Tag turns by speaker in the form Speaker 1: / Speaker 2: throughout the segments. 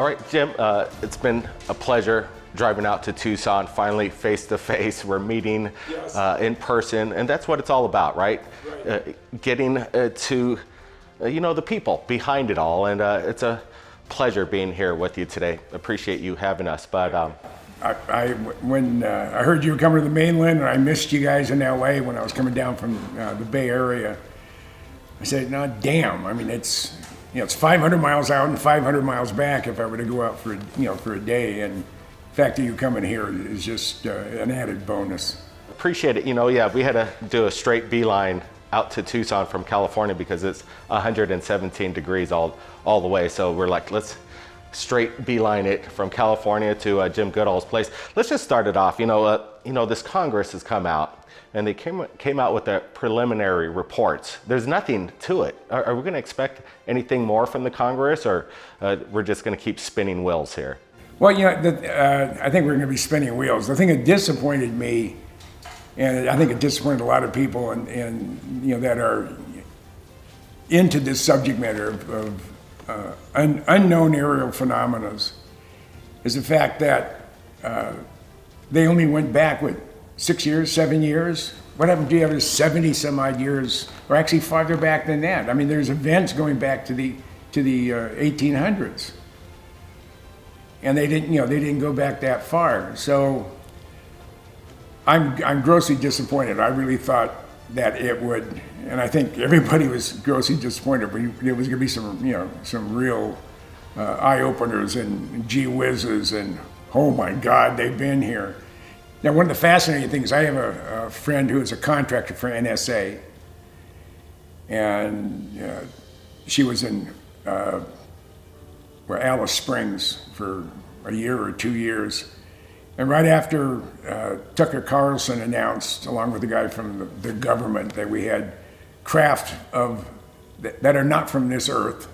Speaker 1: right, Jim, it's been a pleasure driving out to Tucson, finally face to face. We're meeting in person, and that's what it's all about, right? Getting to, the people behind it all, and it's a pleasure being here with you today. Appreciate you having us, but
Speaker 2: when I heard you were coming to the mainland, and I missed you guys in LA when I was coming down from the Bay Area, I said, no, damn, I mean, it's 500 miles out and 500 miles back if I were to go out for a day, and the fact that you coming here is just an added bonus.
Speaker 1: Appreciate it. We had to do a straight beeline out to Tucson from California because it's 117 degrees all the way. So we're like, let's straight beeline it from California to Jim Goodall's place. Let's just start it off. This Congress has come out and they came out with their preliminary reports. There's nothing to it. Are we going to expect anything more from the Congress, or we're just going to keep spinning wheels here?
Speaker 2: Well, I think we're going to be spinning wheels. The thing that disappointed me, and I think it disappointed a lot of people, and that are into this subject matter of unknown aerial phenomena, is the fact that they only went back with 6 years, 7 years. What happened to the other 70 some odd years, or actually farther back than that? I mean, there's events going back to the 1800s. And they didn't go back that far. So I'm grossly disappointed. I really thought that it would, and I think everybody was grossly disappointed. But there was going to be some real eye openers and gee whizzes and oh my God, they've been here. Now, one of the fascinating things, I have a friend who is a contractor for NSA, and she was in Alice Springs for a year or 2 years. And right after Tucker Carlson announced, along with the guy from the government, that we had craft that are not from this earth,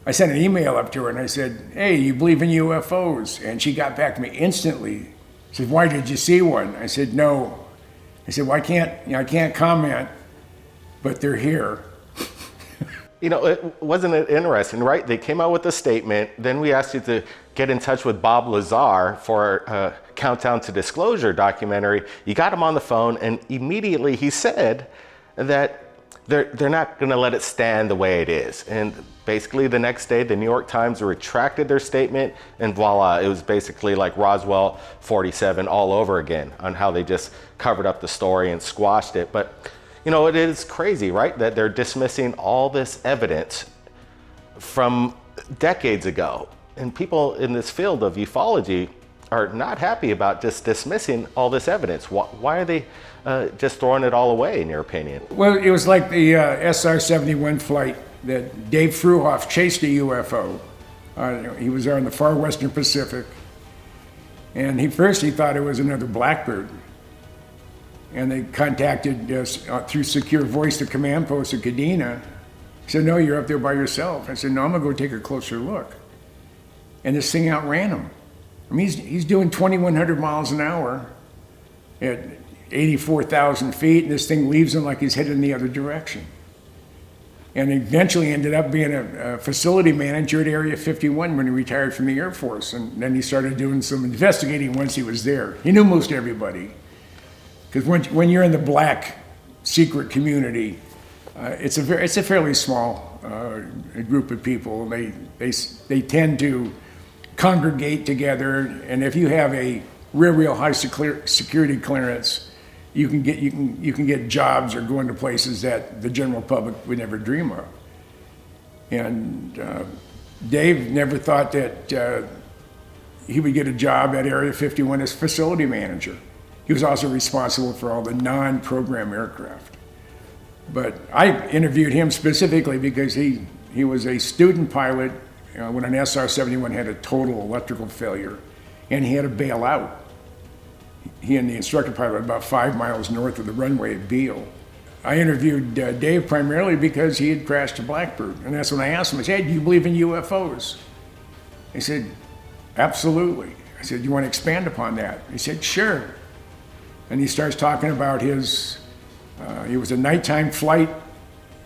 Speaker 2: I sent an email up to her and I said, hey, you believe in UFOs? And she got back to me instantly. She said, why did you see one? I said, no. I said, well, I can't comment, but they're here.
Speaker 1: Wasn't it interesting, right? They came out with a statement. Then we asked you to get in touch with Bob Lazar for a Countdown to Disclosure documentary. You got him on the phone, and immediately he said that they're not going to let it stand the way it is. And basically the next day, the New York Times retracted their statement, and voila, it was basically like Roswell 47 all over again on how they just covered up the story and squashed it. But it is crazy, right? That they're dismissing all this evidence from decades ago. And people in this field of ufology are not happy about just dismissing all this evidence. Why are they just throwing it all away, in your opinion?
Speaker 2: Well, it was like the SR-71 flight that Dave Fruhoff chased a UFO. He was there in the far western Pacific. And he thought it was another Blackbird. And they contacted us through secure voice, the command post at Kadena. He said, no, you're up there by yourself. I said, no, I'm gonna go take a closer look. And this thing outran him. I mean, he's doing 2,100 miles an hour at 84,000 feet, and this thing leaves him like he's headed in the other direction. And eventually ended up being a facility manager at Area 51 when he retired from the Air Force. And then he started doing some investigating once he was there. He knew most everybody. Because when you're in the black secret community, it's a fairly small group of people. They tend to congregate together, and if you have a real high security clearance, you can get jobs or go into places that the general public would never dream of. And Dave never thought that he would get a job at Area 51 as facility manager. He was also responsible for all the non-program aircraft. But I interviewed him specifically because he was a student pilot when an SR-71 had a total electrical failure, and he had to bail out. He and the instructor pilot were about 5 miles north of the runway at Beale. I interviewed Dave primarily because he had crashed a Blackbird, and that's when I asked him, I said, hey, do you believe in UFOs? He said, absolutely. I said, do you want to expand upon that? He said, sure. And he starts talking about it was a nighttime flight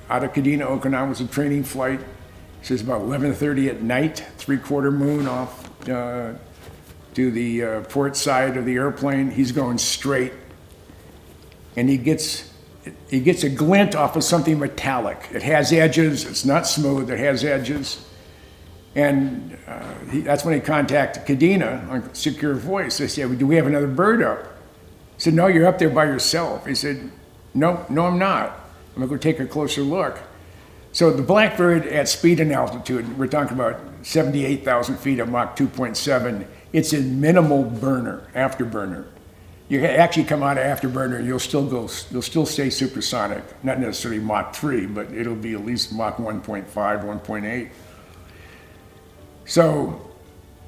Speaker 2: out of Kadena, Okinawa. It was a training flight. says about 11:30 at night, 3/4 moon off to the port side of the airplane. He's going straight, and he gets a glint off of something metallic. It has edges. It's not smooth. It has edges. And that's when he contacted Cadena on secure voice. They said, "Do we have another bird up?" He said, "No, you're up there by yourself." He said, No, I'm not. I'm gonna go take a closer look." So the Blackbird at speed and altitude, we're talking about 78,000 feet at Mach 2.7. It's in minimal burner, afterburner. You can actually come out of afterburner, you'll still stay supersonic. Not necessarily Mach 3, but it'll be at least Mach 1.5, 1.8. So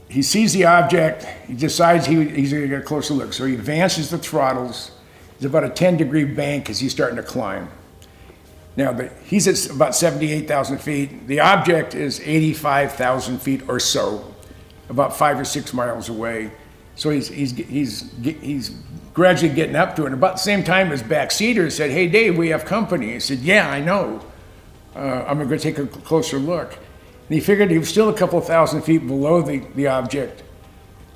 Speaker 2: he sees the object, he decides he's gonna get a closer look. So he advances the throttles. It's about a 10-degree bank as he's starting to climb. Now, he's at about 78,000 feet. The object is 85,000 feet or so, about 5 or 6 miles away. So he's gradually getting up to it. And about the same time, his backseater said, "Hey, Dave, we have company." He said, "Yeah, I know. I'm going to go take a closer look." And he figured he was still a couple thousand feet below the object.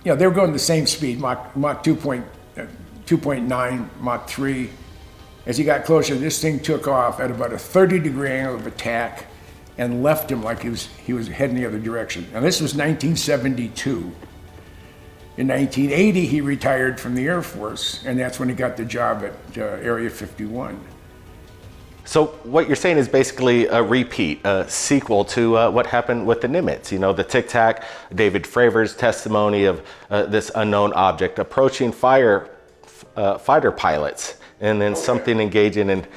Speaker 2: You know, they were going the same speed, Mach 2.9, Mach 3. As he got closer, this thing took off at about a 30-degree angle of attack and left him like he was heading the other direction. Now, this was 1972. In 1980, he retired from the Air Force, and that's when he got the job at Area 51.
Speaker 1: So what you're saying is basically a repeat, a sequel to what happened with the Nimitz. You know, the Tic Tac, David Fravor's testimony of this unknown object approaching fighter pilots, and then something engaging and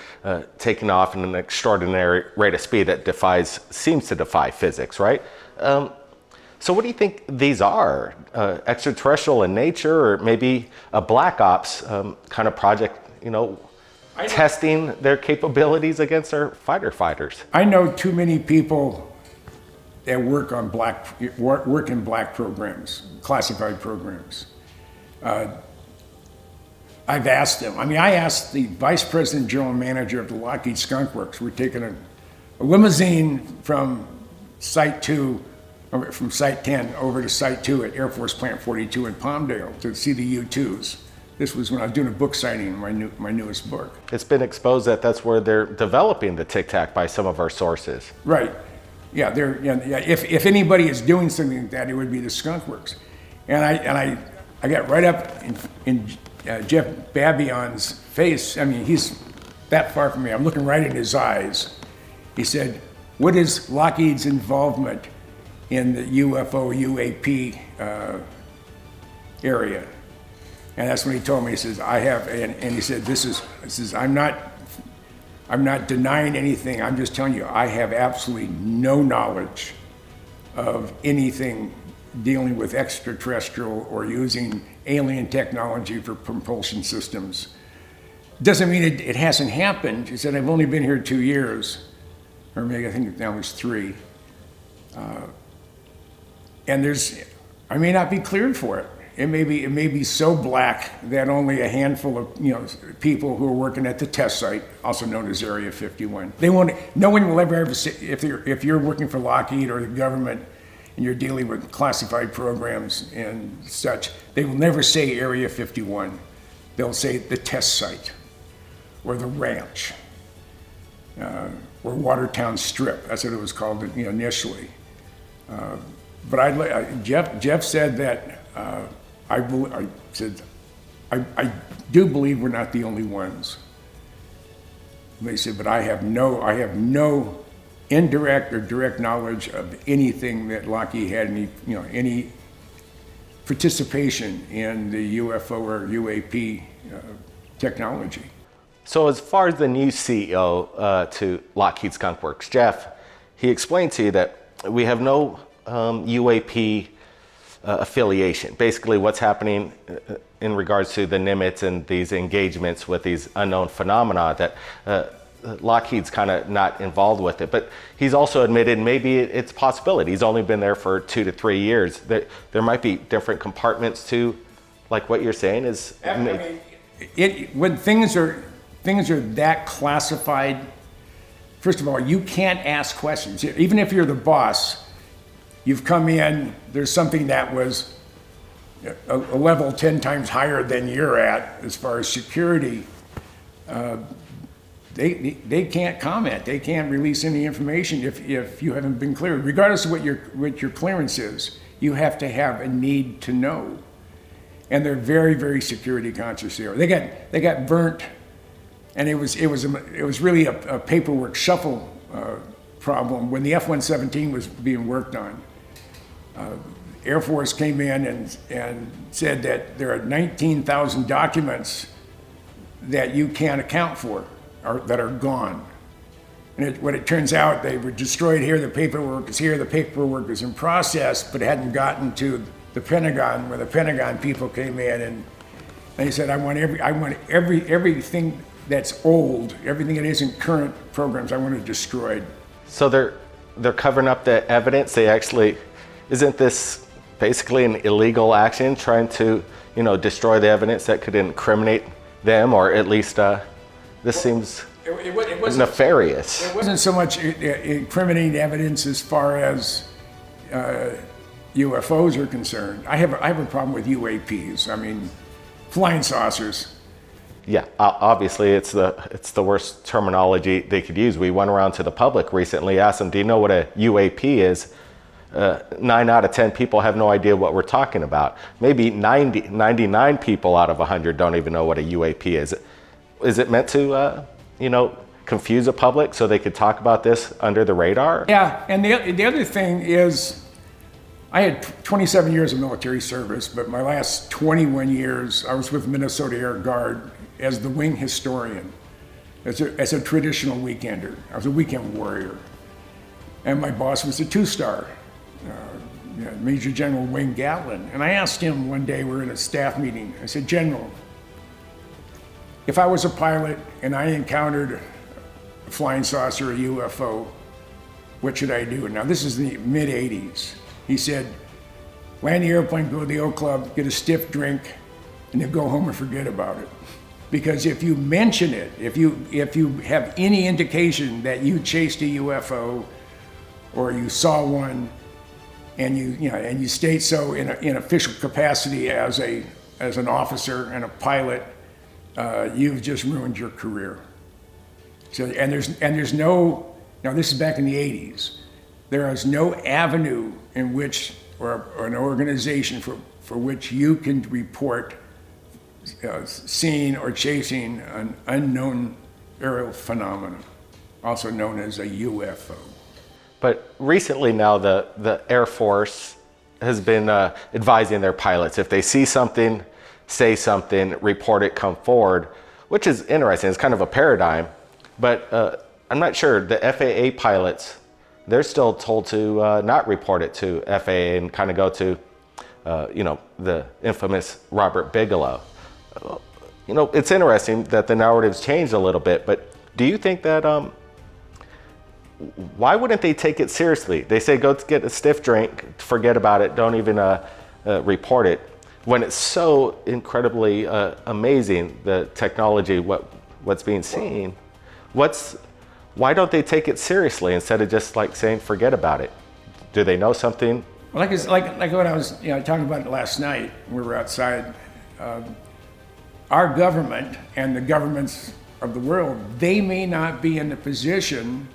Speaker 1: taking off at an extraordinary rate of speed that seems to defy physics, right? So what do you think these are? Extraterrestrial in nature, or maybe a black ops kind of project, you know, testing their capabilities against our fighter fighters?
Speaker 2: I know too many people that work in black programs, classified programs. I've asked them. I asked the vice president general manager of the Lockheed Skunk Works. We're taking a limousine from Site 2, or from Site 10 over to Site 2 at Air Force Plant 42 in Palmdale to see the U-2s. This was when I was doing a book signing in my newest book.
Speaker 1: It's been exposed that that's where they're developing the Tic Tac by some of our sources.
Speaker 2: Right. Yeah. If anybody is doing something like that, it would be the Skunk Works. And I got right up in Jeff Babion's face. He's that far from me. I'm looking right in his eyes. He said, "What is Lockheed's involvement in the UFO UAP area?" And that's when he told me. He says, "I have," and he said, "I'm not denying anything. I'm just telling you, I have absolutely no knowledge of anything dealing with extraterrestrial or using alien technology for propulsion systems. Doesn't mean it hasn't happened." He said, "I've only been here 2 years, or maybe I think now it's 3. And I may not be cleared for it. It may be so black that only a handful of people who are working at the test site, also known as Area 51, no one will ever say, if you're working for Lockheed or the government and you're dealing with classified programs and such, they will never say Area 51. They'll say the test site or the ranch or Watertown Strip. That's what it was called initially. But Jeff said that I do believe we're not the only ones. They said, but I have no indirect or direct knowledge of anything that Lockheed had any participation in the UFO or UAP technology.
Speaker 1: So as far as the new CEO to Lockheed Skunk Works, Jeff, he explained to you that we have no UAP affiliation. Basically what's happening in regards to the Nimitz and these engagements with these unknown phenomena, that Lockheed's kind of not involved with it. But he's also admitted maybe it's a possibility. He's only been there for 2 to 3 years. There might be different compartments to, like what you're saying is.
Speaker 2: When things are that classified, first of all, you can't ask questions. Even if you're the boss, you've come in, there's something that was a level 10 times higher than you're at as far as security. They can't comment. They can't release any information if you haven't been cleared. Regardless of what your clearance is, you have to have a need to know. And they're very, very security conscious here. They got burnt, and it was really a paperwork shuffle problem when the F-117 was being worked on. Air Force came in and said that there are 19,000 documents that you can't account for, that are gone. And what it turns out, they were destroyed here, the paperwork is here, the paperwork is in process, but it hadn't gotten to the Pentagon, where the Pentagon people came in and they said, I want everything that's old, everything that isn't current programs, I want it destroyed.
Speaker 1: So they're covering up the evidence. They actually, isn't this basically an illegal action, trying to, destroy the evidence that could incriminate them, or at least this seems
Speaker 2: it wasn't
Speaker 1: nefarious.
Speaker 2: It wasn't so much incriminating evidence as far as UFOs are concerned. I have a problem with UAPs. I mean, flying saucers.
Speaker 1: Yeah, obviously it's the worst terminology they could use. We went around to the public recently, asked them, do you know what a UAP is? 9 out of 10 people have no idea what we're talking about. Maybe 99 people out of 100 don't even know what a UAP is. Is it meant to, confuse the public so they could talk about this under the radar?
Speaker 2: Yeah, and the other thing is, I had 27 years of military service, but my last 21 years, I was with Minnesota Air Guard as the wing historian, as a traditional weekender. I was a weekend warrior. And my boss was a 2-star, Major General Wayne Gatlin. And I asked him one day, we were in a staff meeting, I said, General, if I was a pilot and I encountered a flying saucer, a UFO, what should I do? Now, this is the mid-'80s. He said, land the airplane, go to the Oak Club, get a stiff drink, and then go home and forget about it. Because if you mention it, if you have any indication that you chased a UFO or you saw one, and you state so in official capacity as an officer and a pilot, you've just ruined your career. So and there's no, now this is back in the 80s. There is no avenue in which, or an organization for which you can report seeing or chasing an unknown aerial phenomenon, also known as a UFO.
Speaker 1: But recently now the Air Force has been advising their pilots, if they see something, say something, report it, come forward, which is interesting. It's kind of a paradigm, but I'm not sure. The FAA pilots, they're still told to not report it to FAA and kind of go to, the infamous Robert Bigelow. It's interesting that the narrative's changed a little bit, but do you think that, why wouldn't they take it seriously? They say, go get a stiff drink, forget about it, don't even report it. When it's so incredibly amazing, the technology, what's being seen, why don't they take it seriously instead of just like saying, forget about it? Do they know something?
Speaker 2: Well, like what I was talking about last night, we were outside. Our government and the governments of the world, they may not be in the position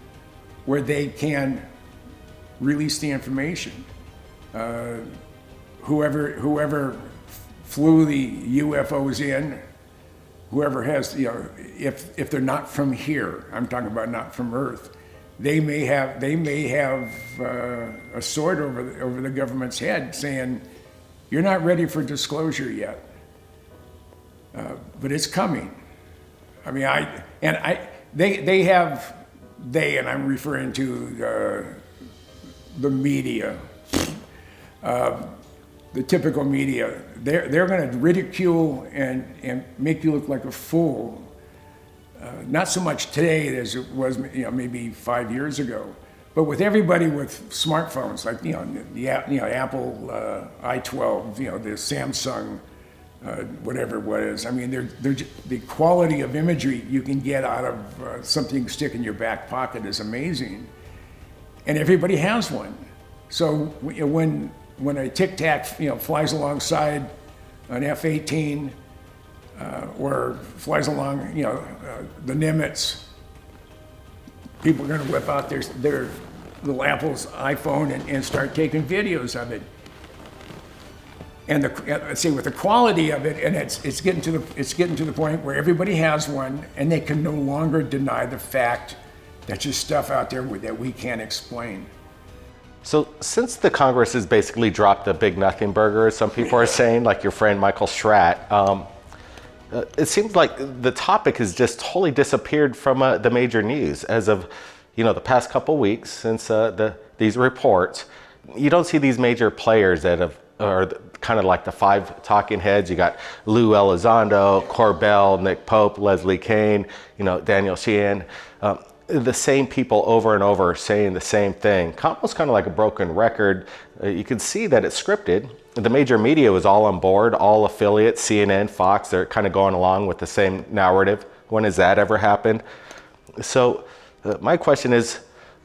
Speaker 2: where they can release the information. Whoever flew the UFOs in, whoever has, if they're not from here, I'm talking about not from Earth, they may have a sword over the government's head saying, you're not ready for disclosure yet, but it's coming. I mean, they, and I'm referring to the media, the typical media, they're going to ridicule and make you look like a fool. Not so much today as it was, maybe 5 years ago, but with everybody with smartphones, like the Apple i12, the Samsung whatever it was. I mean, the quality of imagery you can get out of something you stick in your back pocket is amazing. And everybody has one. So when a Tic Tac flies alongside an F-18 or flies along the Nimitz, people are going to whip out their little Apple's iPhone and start taking videos of it. And with the quality of it, and it's getting to the point where everybody has one, and they can no longer deny the fact that there's stuff out there that we can't explain.
Speaker 1: So since the Congress has basically dropped the big nothing burger, as some people are saying, like your friend Michael Stratt, it seems like the topic has just totally disappeared from the major news as of the past couple weeks since these reports. You don't see these major players that are kind of like the five talking heads. You got Lou Elizondo, Corbell, Nick Pope, Leslie Kean, Daniel Sheehan. The same people over and over saying the same thing, almost kind of like a broken record. You can see that it's scripted. The major media was all on board, all affiliates, CNN, Fox, they're kind of going along with the same narrative. When has that ever happened? So my question is,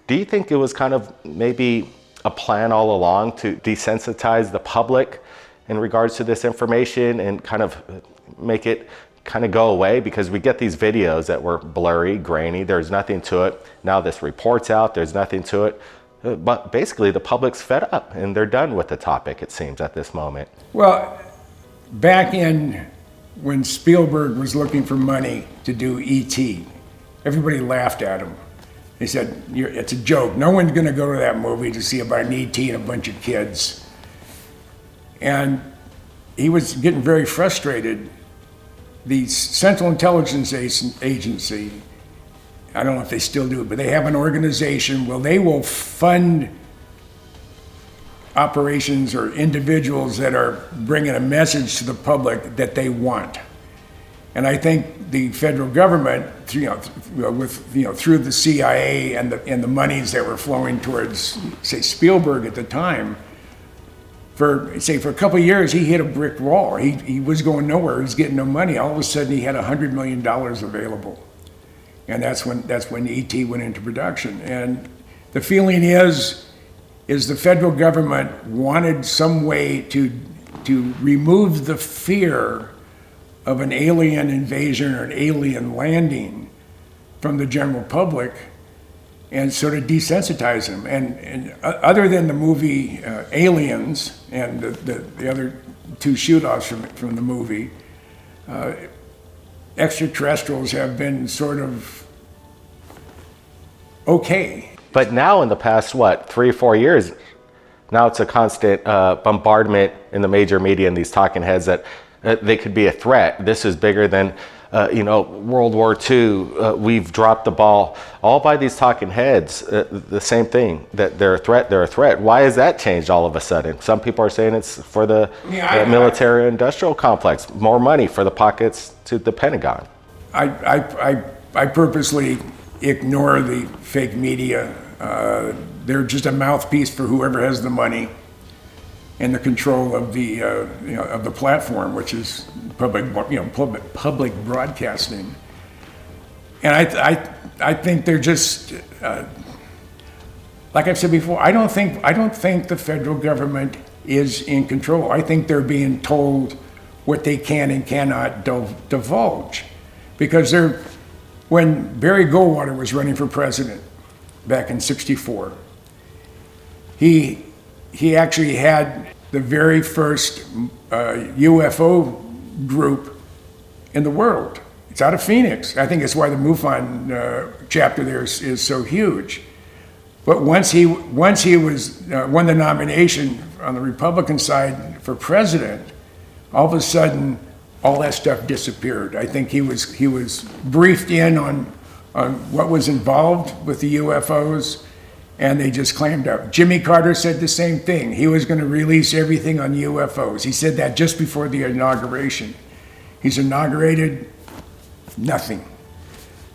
Speaker 1: do you think it was kind of maybe a plan all along to desensitize the public in regards to this information and kind of make it kind of go away? Because we get these videos that were blurry, grainy, there's nothing to it. Now this report's out, there's nothing to it. But basically the public's fed up and they're done with the topic, it seems, at this moment.
Speaker 2: Well, back in when Spielberg was looking for money to do E.T., everybody laughed at him. They said, it's a joke. No one's going to go to that movie to see about an E.T. and a bunch of kids. And he was getting very frustrated. The Central Intelligence Agency, I don't know if they still do it, but they have an organization where they will fund operations or individuals that are bringing a message to the public that they want. And I think the federal government, through the CIA and the monies that were flowing towards, say, Spielberg at the time, for a couple of years, he hit a brick wall. He was going nowhere. He was getting no money. All of a sudden, he had $100 million available, and that's when E.T. went into production. And the feeling is the federal government wanted some way to remove the fear of an alien invasion or an alien landing from the general public and sort of desensitize them. And other than the movie Aliens and the other two shoot-offs from the movie, extraterrestrials have been sort of okay.
Speaker 1: But now in the past, 3 or 4 years, now it's a constant bombardment in the major media and these talking heads that they could be a threat. This is bigger than World War II. We've dropped the ball. All by these talking heads, the same thing, that they're a threat, they're a threat. Why has that changed all of a sudden? Some people are saying it's for the military industrial complex, more money for the pockets to the Pentagon.
Speaker 2: I purposely ignore the fake media. They're just a mouthpiece for whoever has the money and the control of the platform, which is public broadcasting. And I think they're just like I've said before. I don't think the federal government is in control. I think they're being told what they can and cannot divulge, because when Barry Goldwater was running for president back in '64, he actually had the very first UFO group in the world. It's out of Phoenix. I think it's why the MUFON chapter there is so huge. But once he won the nomination on the Republican side for president, all of a sudden all that stuff disappeared. I think he was briefed in on what was involved with the UFOs, and they just clammed up. Jimmy Carter said the same thing. He was going to release everything on UFOs. He said that just before the inauguration. He's inaugurated nothing.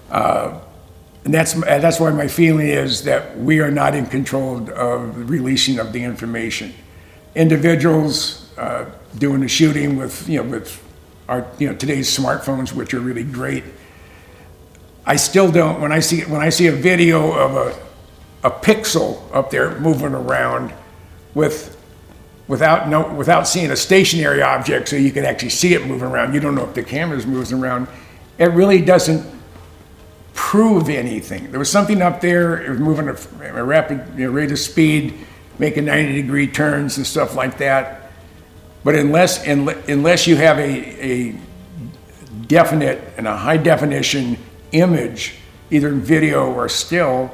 Speaker 2: And that's why my feeling is that we are not in control of the releasing of the information. Individuals doing the shooting with our today's smartphones, which are really great. I still don't. When I see a video of a pixel up there moving around without seeing a stationary object, so you can actually see it moving around. You don't know if the camera's moving around. It really doesn't prove anything. There was something up there. It was moving at a rapid rate of speed, making 90-degree turns and stuff like that. But unless you have a definite and a high definition image, either in video or still,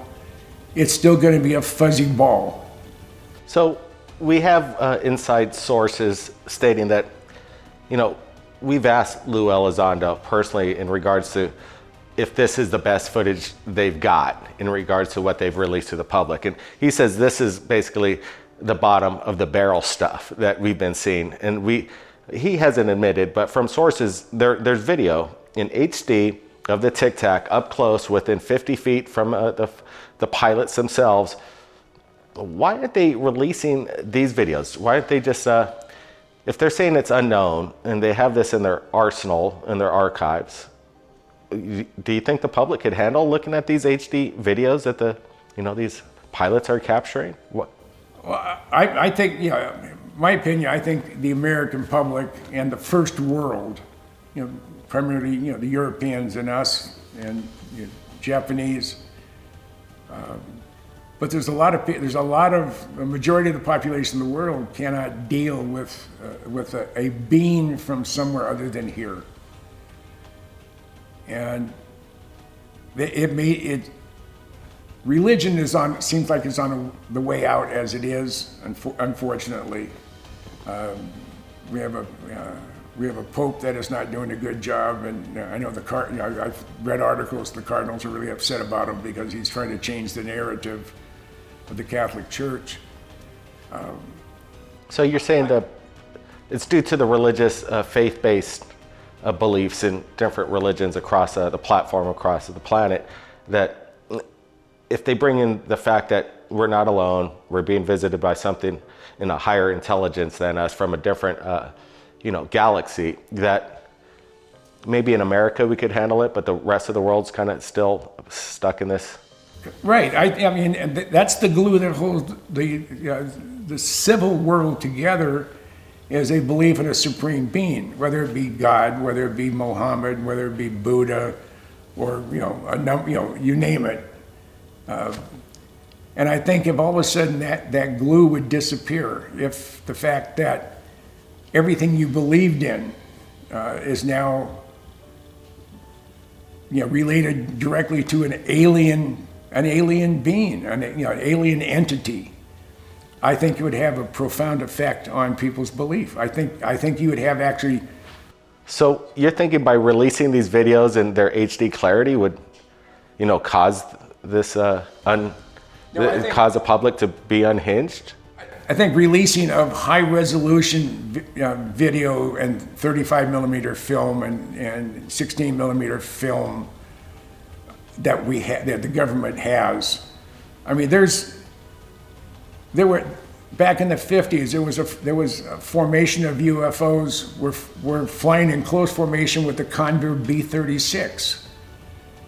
Speaker 2: it's still going to be a fuzzy ball.
Speaker 1: So we have inside sources stating that, we've asked Lou Elizondo personally in regards to if this is the best footage they've got in regards to what they've released to the public. And he says this is basically the bottom of the barrel stuff that we've been seeing. And he hasn't admitted, but from sources, there's video in HD of the Tic Tac up close within 50 feet from the pilots themselves. Why aren't they releasing these videos? Why aren't they just, if they're saying it's unknown and they have this in their arsenal, in their archives, do you think the public could handle looking at these HD videos that these pilots are capturing? What?
Speaker 2: Well, I think, my opinion, I think the American public and the first world, primarily, the Europeans and us and Japanese, but there's a majority of the population of the world cannot deal with a being from somewhere other than here. And religion seems like it's on the way out as it is, unfortunately. We have a pope that is not doing a good job, and I know I've read articles. The cardinals are really upset about him because he's trying to change the narrative of the Catholic Church.
Speaker 1: So you're saying that it's due to the religious, faith-based beliefs in different religions across the platform, across the planet, that if they bring in the fact that we're not alone, we're being visited by something in a higher intelligence than us from a different galaxy, that maybe in America we could handle it, but the rest of the world's kind of still stuck in this.
Speaker 2: Right. I mean, that's the glue that holds the civil world together, is a belief in a supreme being, whether it be God, whether it be Muhammad, whether it be Buddha, or you name it. And I think if all of a sudden that glue would disappear, if the fact that everything you believed in is now related directly to an alien being, an alien entity, I think it would have a profound effect on people's belief. I think you would have actually.
Speaker 1: So you're thinking by releasing these videos in their HD clarity would, cause this cause the public to be unhinged?
Speaker 2: I think releasing of high resolution video and 35 millimeter film and 16 millimeter film that the government has. I mean, there were back in the 50s. There was a formation of UFOs were flying in close formation with the Condor B-36,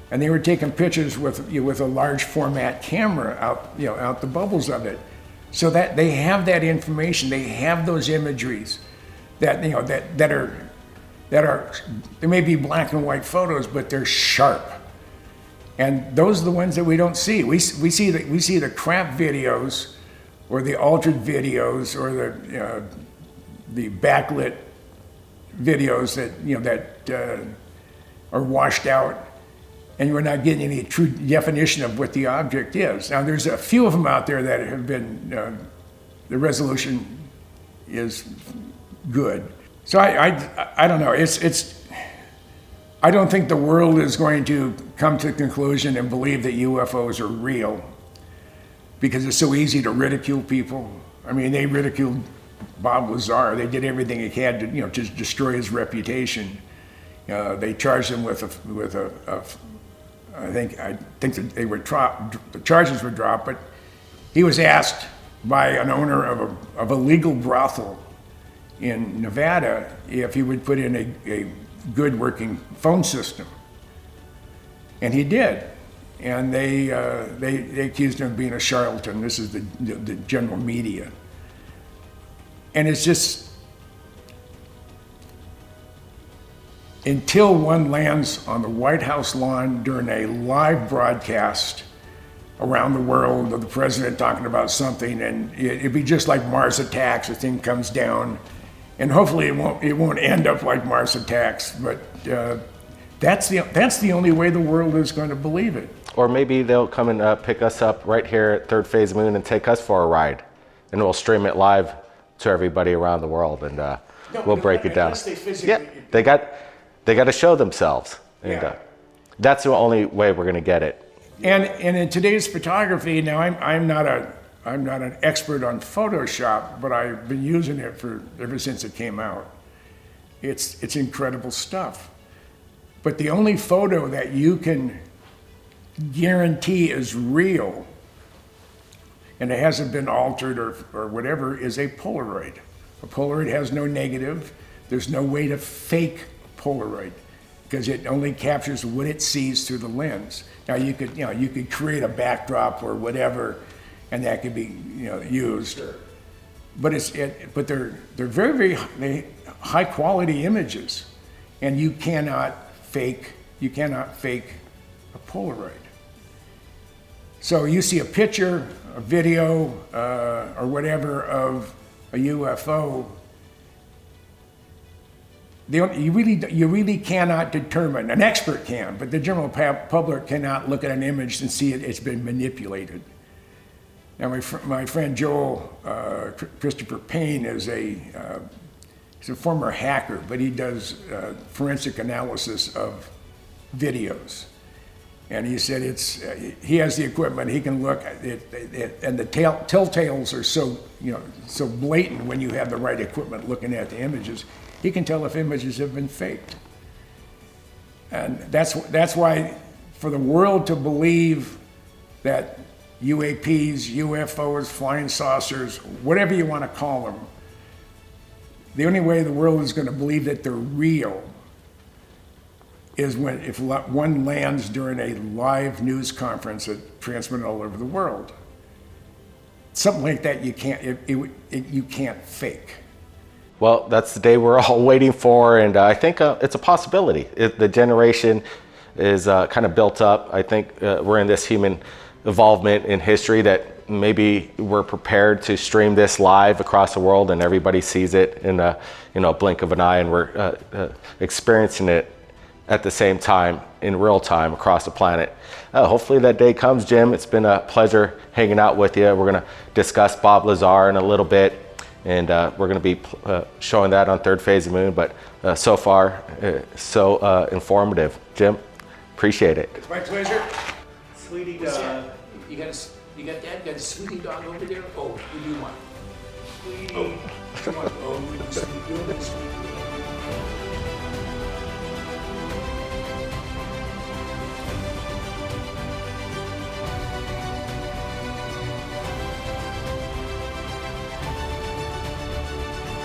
Speaker 2: and they were taking pictures with a large format camera out the bubbles of it, so that they have that information. They have those imageries that that are they may be black and white photos, but they're sharp. And those are the ones that we don't see. We see the crap videos, or the altered videos, or the backlit videos that are washed out, and we're not getting any true definition of what the object is. Now, there's a few of them out there that have been the resolution is good. So I don't know. I don't think the world is going to come to the conclusion and believe that UFOs are real, because it's so easy to ridicule people. I mean, they ridiculed Bob Lazar. They did everything they had to destroy his reputation. They charged him with I think that they were the charges were dropped, but he was asked by an owner of a legal brothel in Nevada if he would put in a good working phone system. And he did. And they accused him of being a charlatan. This is the general media. And it's just, until one lands on the White House lawn during a live broadcast around the world of the president talking about something, and it'd be just like Mars Attacks, the thing comes down, and hopefully it won't end up like Mars Attacks, but that's the only way the world is going to believe it.
Speaker 1: Or maybe they'll come and pick us up right here at Third Phase Moon and take us for a ride, and we'll stream it live to everybody around the world, and we'll break it down. Yeah, they got to show themselves, and that's the only way we're going to get it.
Speaker 2: And in today's photography, now I'm not an expert on Photoshop, but I've been using it ever since it came out. It's incredible stuff. But the only photo that you can guarantee is real, and it hasn't been altered or whatever, is a Polaroid. A Polaroid has no negative. There's no way to fake Polaroid, because it only captures what it sees through the lens. Now you could create a backdrop or whatever, and that could be used. Sure. But they're very high quality images, and you cannot fake a Polaroid. So you see a picture, a video, or whatever of a UFO. You really cannot determine. An expert can, but the general public cannot look at an image and see it's been manipulated. Now, my friend Joel Christopher Payne is he's a former hacker, but he does forensic analysis of videos. And he said he has the equipment, he can look at it, and the telltales are so blatant when you have the right equipment looking at the images. He can tell if images have been faked. And that's why, for the world to believe that UAPs, UFOs, flying saucers, whatever you want to call them, the only way the world is going to believe that they're real is if one lands during a live news conference that transmitted all over the world. Something like that you can't fake.
Speaker 1: Well, that's the day we're all waiting for, and I think it's a possibility. The generation is kind of built up. I think we're in this human evolvement in history that maybe we're prepared to stream this live across the world, and everybody sees it in a blink of an eye, and we're experiencing it at the same time, in real time, across the planet. Hopefully that day comes, Jim. It's been a pleasure hanging out with you. We're going to discuss Bob Lazar in a little bit, and we're going to be showing that on Third Phase of Moon, but so far, so informative. Jim, appreciate it.
Speaker 2: It's my pleasure.
Speaker 3: Sweetie dog. You got Dad got a sweetie dog over there? Oh, who do you want? Sweetie. Oh. You want, oh, sweetie, sweetie.